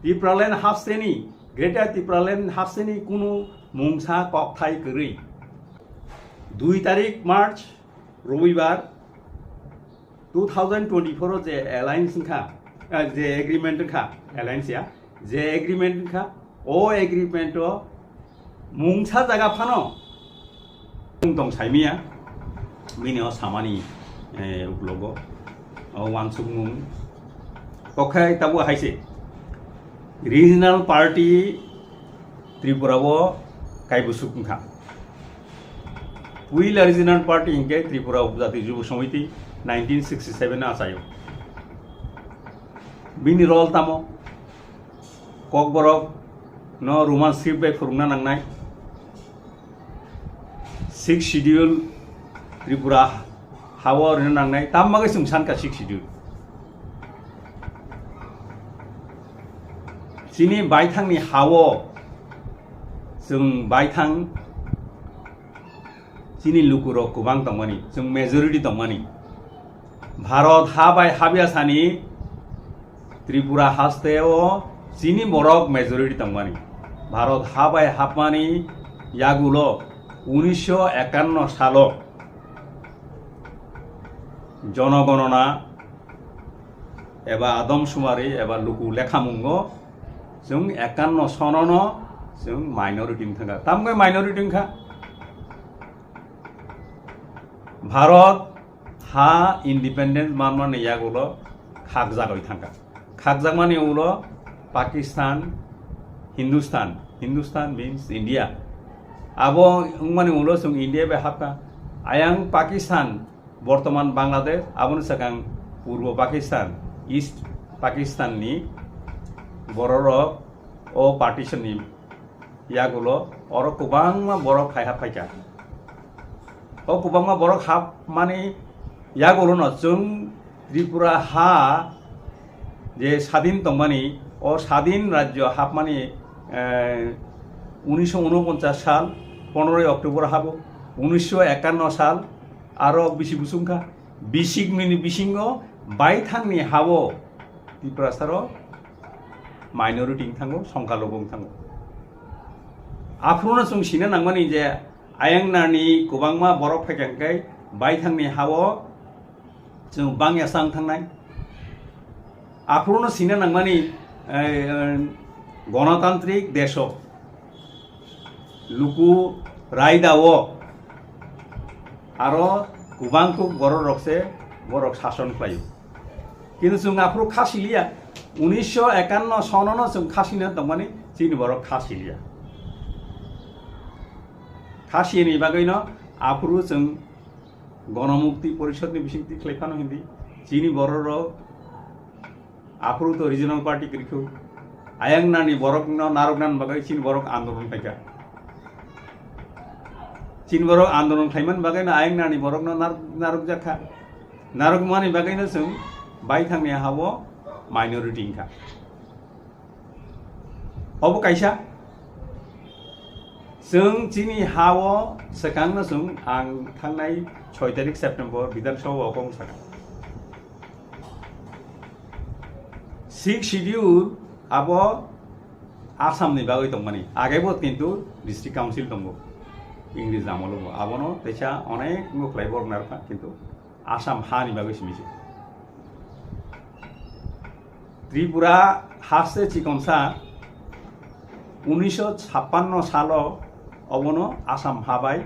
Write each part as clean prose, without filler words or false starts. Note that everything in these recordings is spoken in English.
Tipraland hapseni Greater Tipraland hapseni kunu mungsa kokthai kwrwi 2 তারিখ March রবিবার 2024 যে alliance খা যে এগ্রিমেন্ট খা অ্যালায়েন্স या যে এগ্রিমেন্ট খা ও agreement mungsa jaga phano tong saimiya bini o samani uklogo wangsuk mung kokhai tabu haise regional party Tripura bo kaibusuk kha Puila regional party inke Tripura Upjati Jubo Samiti 1967 asayo bini rol tamo kokborok no roman script by furungna nangnai 6 schedule Tripura hawa rena nangnai tammagai sungsan ka 6 schedule sini baithang ni hawo sung baithang sini lukuro kubang tongmani sung majority tongmani Bharat habai habia sani Tripura hasteo sini borok majority tongmani Bharat habai hapmani yagulo 1951 সালো জনগণনা এবা আদমশুমারি এবা লুকু লেখামুঙ্গ जों 51 সননো जों minority থাকা তামগে minority খা ভারত হা independence মানমানে ইয়াগুলো খাকজাগই থাকা খাকজাগ মানে উলো Pakistan Hindustan means India abo mane ulo sung India be hapka ayang Pakistan bortoman Bangladesh abon sakang purbo Pakistan East Pakistan ni bororok o partition ni yagulo oro kubangma borok khai hapaika o kubangma borok hap mane yagulo no sung Tripura ha je স্বাধীন tongmani o স্বাধীন রাজ্য হাপ মানে 1949 সাল 15 October হাবো 1951 সাল আরো বেশি বুসুংখা বিশিক mini বিশিঙ্গ বাইথাংনি হাবো Tiprasar minority থাঙ্গো সংখ্যালঘু থাঙ্গো আফ্রুনা song সিনা নাংমানি যে আয়াংনানি গোবাংমা বরক ফাইকাंखाय বাইথাংনি হাবো जों बांयासां थांनाय आफ्रुनो सिना नांमानि गणतांत्रिक देश लुकु रायदाओ आरो गोबांखौ बरक रखसे बरक शासन खालायो किन्तु जों आफ्रु खासिलिया 1951 सननो जों खासिनो दंमानि जोंनि बरक खासिलिया खासिनि बागैनो आफ्रु जों गणमुक्ति परिषदनि बिसिंथि खालायफानो हिन्दी जोंनि बरर आफ्रु तो रिजनल पार्टी क्रिखौ आयांनानि बरकनो नारकनान बागै चिन बरक आन्दोलन खायखा चिन बरक आन्दोलन खायमोन बागैनो आयांनानि बरकनो नारक जाखा नारक मानि बागैनो जों बायथांनि हाबो माइनरिटी खा अब कायसा जों चिनि हावो सेकांनो जों आं थांनाय 6 तारिख सेप्टेम्बर विधानसभायाव गंसागा 6 शिड्यूल अब आसामनि बागै दंमानि आगेबो किन्तु डिस्ट्रिक्ट काउन्सिल दंगो इंग्लिश आमलो आबनो तेसा अनेक मुखलाय बरनारफा किन्तु आसाम हानि बागै सिमिसे त्रिपुरा हासे चिकनसा 1956 सालो अबनो आसाम हाबाय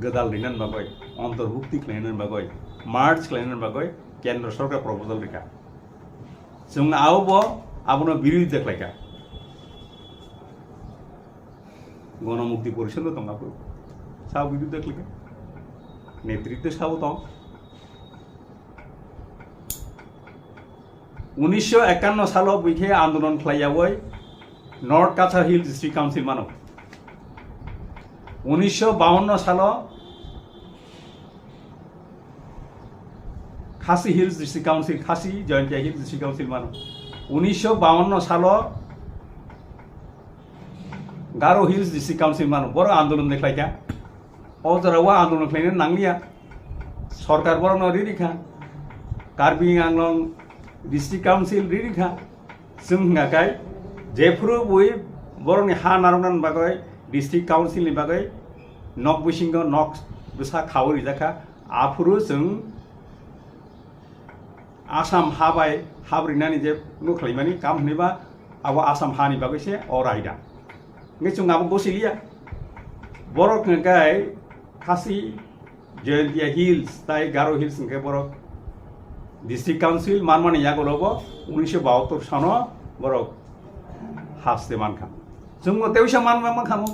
गोदाल लिनान बागै अंतर्भुक्ति खालायनान बागै मार्च खालायनान बागै केन्द्र सरकार प्रपोजल रेखा जों आवबो आबनो बिरोध देखलायखा गणमुक्ति परिषद दंगाबो साव बिरोध देखलायखा नेतृत्व साव दं 1951 सालो बिखे आंदोलन खालायावै north Cachar hill district council मानो 1952 सालो खासी हिल्स डिस्ट्रिक्ट काउन्सिल खासी जयंतिया हिल्स डिस्ट्रिक्ट काउन्सिल मानो 1952 सालो गारो हिल्स डिस्ट्रिक्ट काउन्सिल मानो बर आंदोलन देखलायखा अजरावा आंदोलन खालायनो नांलिया सरकार बर रिखा कार्बि आंलं डिस्ट्रिक्ट काउन्सिल रिखा जों हिंगाखाय जेफ्रु बुई बरनि हा नारंनान बागै डिस्ट्रिक्ट काउन्सिल नि बागै नक बुसिंग नक बुसा खावरि जाखा आफुरु जों आसाम हाबाय हाब्रिनानि जे नुख्लायमानि काम होनोबा आबो आसाम हानि बागैसे अरायदा ngai chung ngam bosilia borok ngai khasi Jayantia Hills tai Garo Hills ngai borok district council manmani yagolobo 1972 sano borok haste mankha jungmo teusa manma mankhamu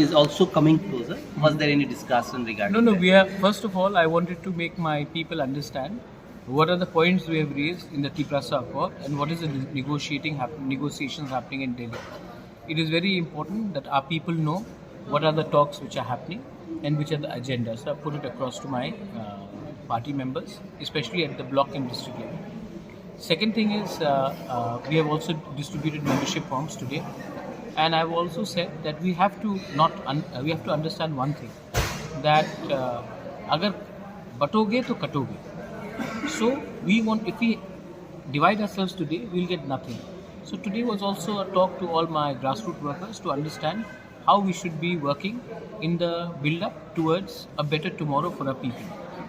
is also coming closer. Was there any discussion regarding No, that? we have, first of all, I wanted to make my people understand what are the points we have raised in the Tiprasa Accord and what is the negotiations happening in Delhi. It is very important that our people know what are the talks which are happening and which are the agendas. So I put it across to my party members, especially at the block and district level. Second thing is, we have also distributed membership forms today. And I've also said that we have to we have to understand one thing, that agar batoge to katoge. So we want, if we divide ourselves today, we'll get nothing. So today was also a talk to all my grassroots workers to understand how we should be working in the build-up towards a better tomorrow for our people.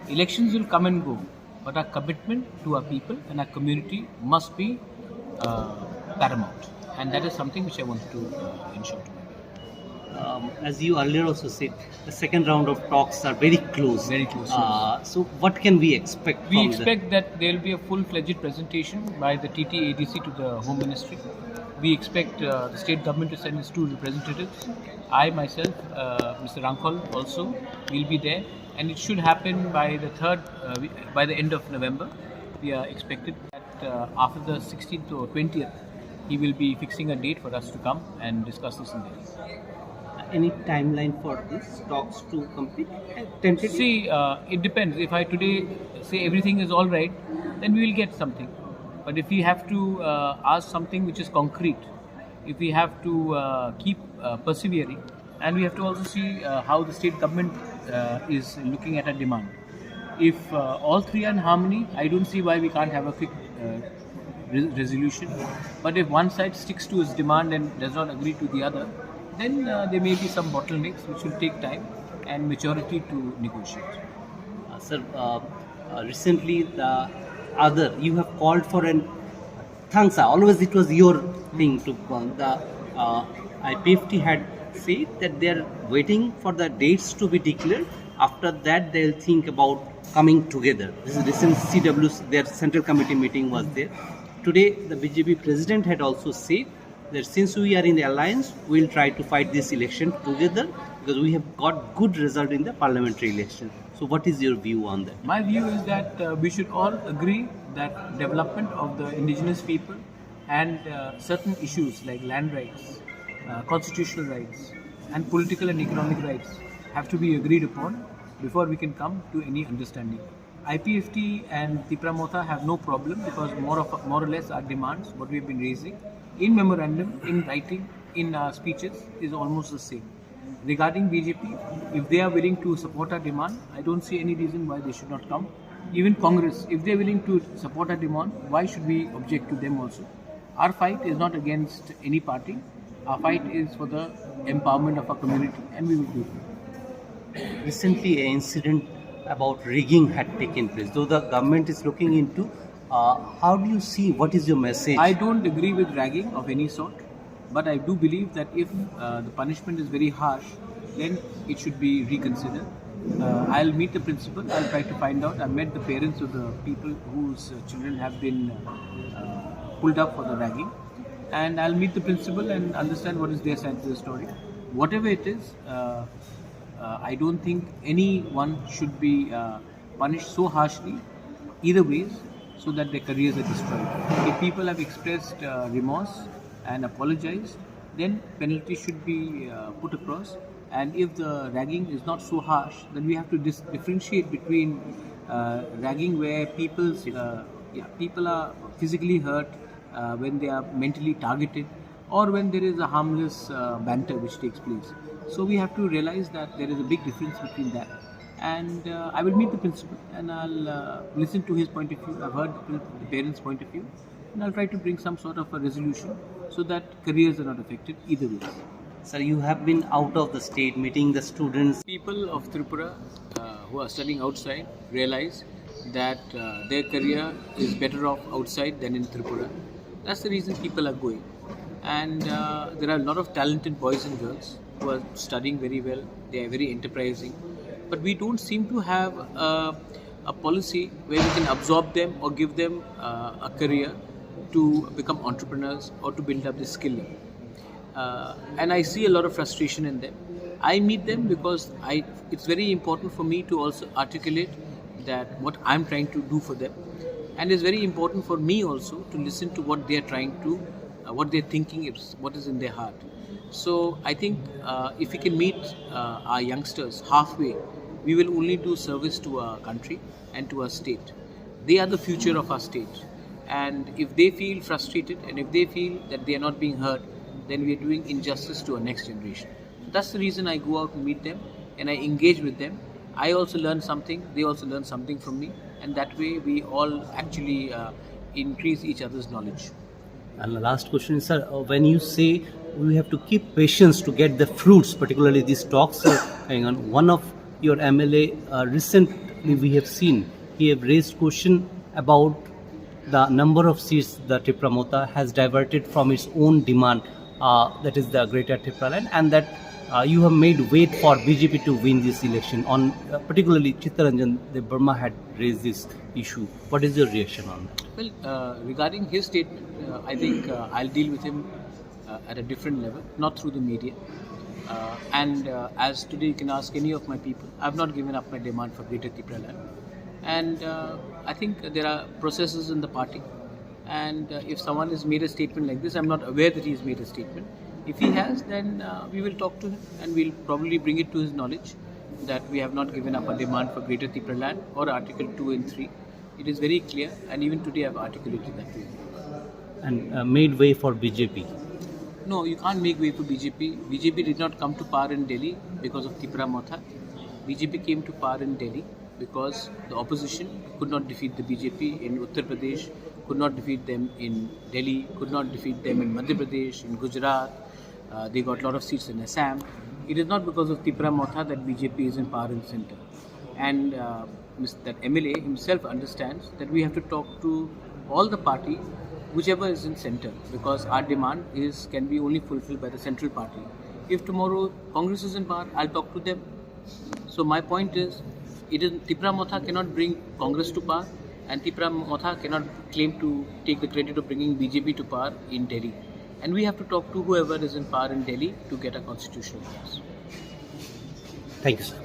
Elections will come and go, but our commitment to our people and our community must be paramount. And that is something which I want to ensure to my as you earlier also said, the second round of talks are very close. Very close. So what can we expect? We expect that there will be a full-fledged presentation by the TTADC to the Home Ministry. We expect the state government to send its 2 representatives. I myself, Mr. Rankol also will be there, and it should happen by the end of November. We are expected that after the 16th or 20th, he will be fixing a date for us to come and discuss this in Delhi. Any timeline for this talks to complete? Tentative? See, it depends. If I today say everything is all right, then we will get something. But if we have to ask something which is concrete, if we have to keep persevering, and we have to also see how the state government is looking at a demand. If all three are in harmony, I don't see why we can't have a quick resolution. But if one side sticks to its demand and does not agree to the other, then there may be some bottlenecks which will take time and maturity to negotiate. Sir, recently you have called for an thanks. Always it was your thing to the IPFT had said that they are waiting for the dates to be declared. After that, they will think about coming together. This is recent CW, their central committee meeting was there. Today, the BJP president had also said that since we are in the alliance, we will try to fight this election together because we have got good result in the parliamentary election. So what is your view on that? My view is that we should all agree that development of the indigenous people and certain issues like land rights, constitutional rights and political and economic rights have to be agreed upon before we can come to any understanding. IPFT and Tiprasa have no problem because more or less our demands, what we have been raising in memorandum, in writing, in speeches is almost the same. Regarding BJP, if they are willing to support our demand, I don't see any reason why they should not come. Even Congress, if they are willing to support our demand, why should we object to them also? Our fight is not against any party. Our fight is for the empowerment of our community, and we will do it. Recently, an incident about rigging had taken place. Though the government is looking into, how do you see, what is your message? I don't agree with ragging of any sort, but I do believe that if the punishment is very harsh, then it should be reconsidered. I'll meet the principal, I'll try to find out. I met the parents of the people whose children have been pulled up for the ragging, and I'll meet the principal and understand what is their side of the story. Whatever it is, I don't think anyone should be punished so harshly either ways so that their careers are destroyed. If people have expressed remorse and apologized, then penalty should be put across. And if the ragging is not so harsh, then we have to differentiate between ragging where people are physically hurt when they are mentally targeted, or when there is a harmless banter which takes place. So we have to realize that there is a big difference between that. And I will meet the principal and I'll listen to his point of view. I've heard the parents' point of view, and I'll try to bring some sort of a resolution so that careers are not affected either way. Sir, you have been out of the state meeting the students. People of Tripura who are studying outside realize that their career is better off outside than in Tripura. That's the reason people are going. And there are a lot of talented boys and girls who are studying very well. They are very enterprising. But we don't seem to have a policy where we can absorb them or give them a career to become entrepreneurs or to build up the skill. And I see a lot of frustration in them. I meet them because it's very important for me to also articulate that what I'm trying to do for them. And it's very important for me also to listen to what they're trying to, what they're thinking, what is in their heart. So I think if we can meet our youngsters halfway, we will only do service to our country and to our state. They are the future of our state. And if they feel frustrated and if they feel that they are not being heard, then we are doing injustice to our next generation. That's the reason I go out and meet them and I engage with them. I also learn something, they also learn something from me, and that way we all actually increase each other's knowledge. And the last question is, sir, when you say we have to keep patience to get the fruits, particularly these talks are going on, one of your MLA recently we have seen, he have raised question about the number of seats the Tiprasa has diverted from its own demand, that is the greater Tipraland, and that you have made wait for BJP to win this election. On particularly Chitta Ranjan Debbarma had raised this issue. What is your reaction on that? Well, regarding his statement, I think I'll deal with him at a different level, not through the media. And as today you can ask any of my people, I've not given up my demand for greater Tipraland. And I think there are processes in the party. And if someone has made a statement like this, I'm not aware that he's made a statement. If he has, then we will talk to him and we'll probably bring it to his knowledge that we have not given up a demand for greater Tipraland or Article 2 and 3. It is very clear, and even today I've articulated that way. And made way for BJP. No, you can't make way for BJP. BJP did not come to power in Delhi because of Tiprasa. BJP came to power in Delhi because the opposition could not defeat the BJP in Uttar Pradesh, could not defeat them in Delhi, could not defeat them in Madhya Pradesh, in Gujarat. They got a lot of seats in Assam. It is not because of Tiprasa that BJP is in power in center. And that MLA himself understands that we have to talk to all the party, whichever is in center, because our demand can be only fulfilled by the central party. If tomorrow Congress is in power, I'll talk to them. So my point is, Tiprasa cannot bring Congress to power, and Tiprasa cannot claim to take the credit of bringing BJP to power in Delhi. And we have to talk to whoever is in power in Delhi to get a constitutional pass. Thank you, sir.